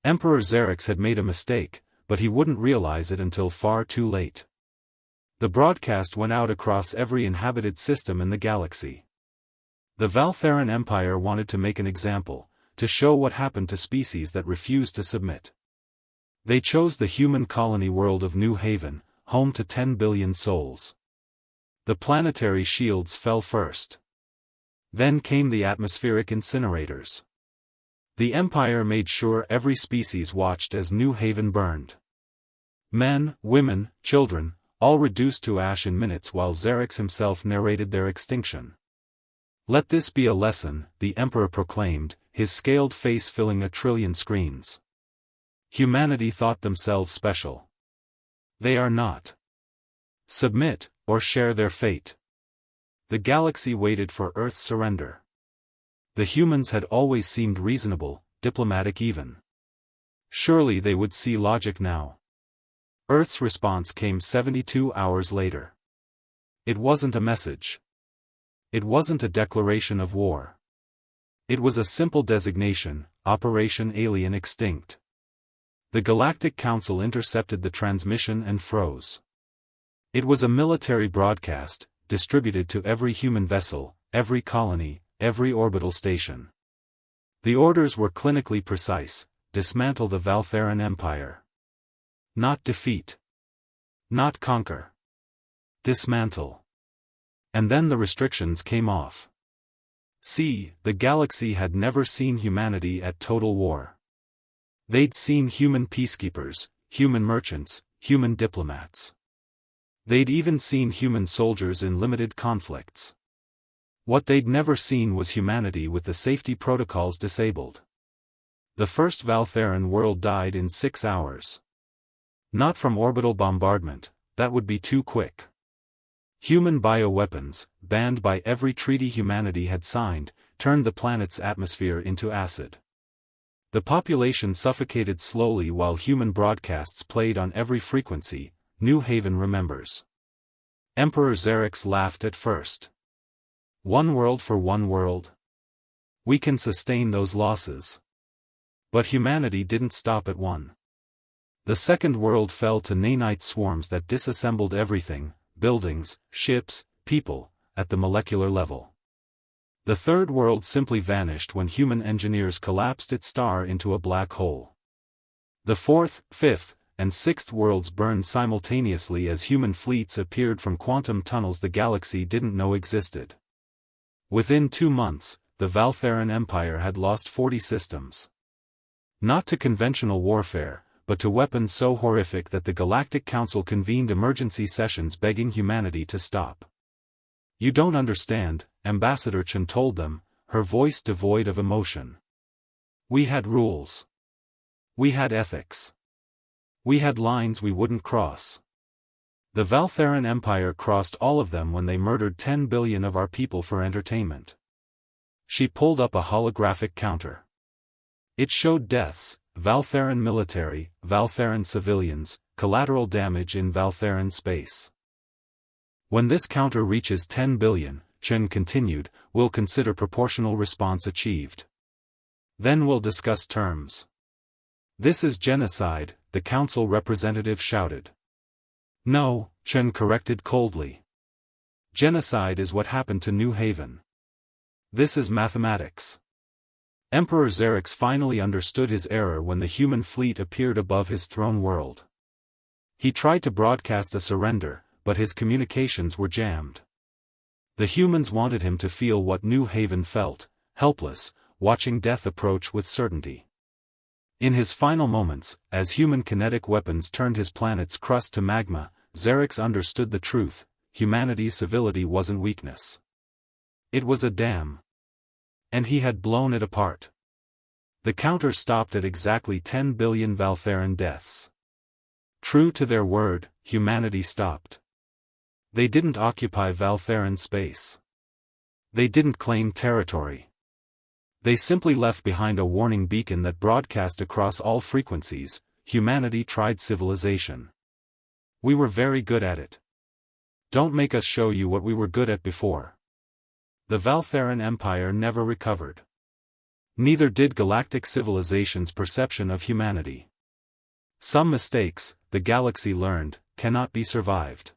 Emperor Xerxes had made a mistake, but he wouldn't realize it until far too late. The broadcast went out across every inhabited system in the galaxy. The Valtheran Empire wanted to make an example, to show what happened to species that refused to submit. They chose the human colony world of New Haven, home to 10 billion souls. The planetary shields fell first. Then came the atmospheric incinerators. The Empire made sure every species watched as New Haven burned. Men, women, children, all reduced to ash in minutes while Xerxes himself narrated their extinction. "Let this be a lesson," the Emperor proclaimed, his scaled face filling 1,000,000,000,000 screens. "Humanity thought themselves special. They are not. Submit, or share their fate." The galaxy waited for Earth's surrender. The humans had always seemed reasonable, diplomatic even. Surely they would see logic now. Earth's response came 72 hours later. It wasn't a message. It wasn't a declaration of war. It was a simple designation: Operation Alien Extinct. The Galactic Council intercepted the transmission and froze. It was a military broadcast, distributed to every human vessel, every colony, every orbital station. The orders were clinically precise: dismantle the Valtheran Empire. Not defeat. Not conquer. Dismantle. And then the restrictions came off. See, the galaxy had never seen humanity at total war. They'd seen human peacekeepers, human merchants, human diplomats. They'd even seen human soldiers in limited conflicts. What they'd never seen was humanity with the safety protocols disabled. The first Valtheran world died in 6 hours. Not from orbital bombardment, that would be too quick. Human bioweapons, banned by every treaty humanity had signed, turned the planet's atmosphere into acid. The population suffocated slowly while human broadcasts played on every frequency. New Haven remembers. Emperor Xerxes laughed at first. One world for one world? We can sustain those losses. But humanity didn't stop at one. The second world fell to nanite swarms that disassembled everything: buildings, ships, people, at the molecular level. The third world simply vanished when human engineers collapsed its star into a black hole. The fourth, fifth, and sixth worlds burned simultaneously as human fleets appeared from quantum tunnels the galaxy didn't know existed. Within 2 months, the Valtheran Empire had lost 40 systems. Not to conventional warfare, but to weapons so horrific that the Galactic Council convened emergency sessions begging humanity to stop. "You don't understand," Ambassador Chen told them, her voice devoid of emotion. "We had rules. We had ethics. We had lines we wouldn't cross. The Valtheran Empire crossed all of them when they murdered 10 billion of our people for entertainment." She pulled up a holographic counter. It showed deaths: Valtheran military, Valtheran civilians, collateral damage in Valtheran space. "When this counter reaches 10 billion, Chen continued, we'll consider proportional response achieved. Then we'll discuss terms." "This is genocide," the council representative shouted. "No," Chen corrected coldly. "Genocide is what happened to New Haven. This is mathematics." Emperor Xerxes finally understood his error when the human fleet appeared above his throne world. He tried to broadcast a surrender, but his communications were jammed. The humans wanted him to feel what New Haven felt: helpless, watching death approach with certainty. In his final moments, as human kinetic weapons turned his planet's crust to magma, Xerxes understood the truth: humanity's civility wasn't weakness. It was a dam. And he had blown it apart. The counter stopped at exactly 10 billion Valtheran deaths. True to their word, humanity stopped. They didn't occupy Valtheran space. They didn't claim territory. They simply left behind a warning beacon that broadcast across all frequencies: humanity tried civilization. We were very good at it. Don't make us show you what we were good at before. The Valtheran Empire never recovered. Neither did galactic civilization's perception of humanity. Some mistakes, the galaxy learned, cannot be survived.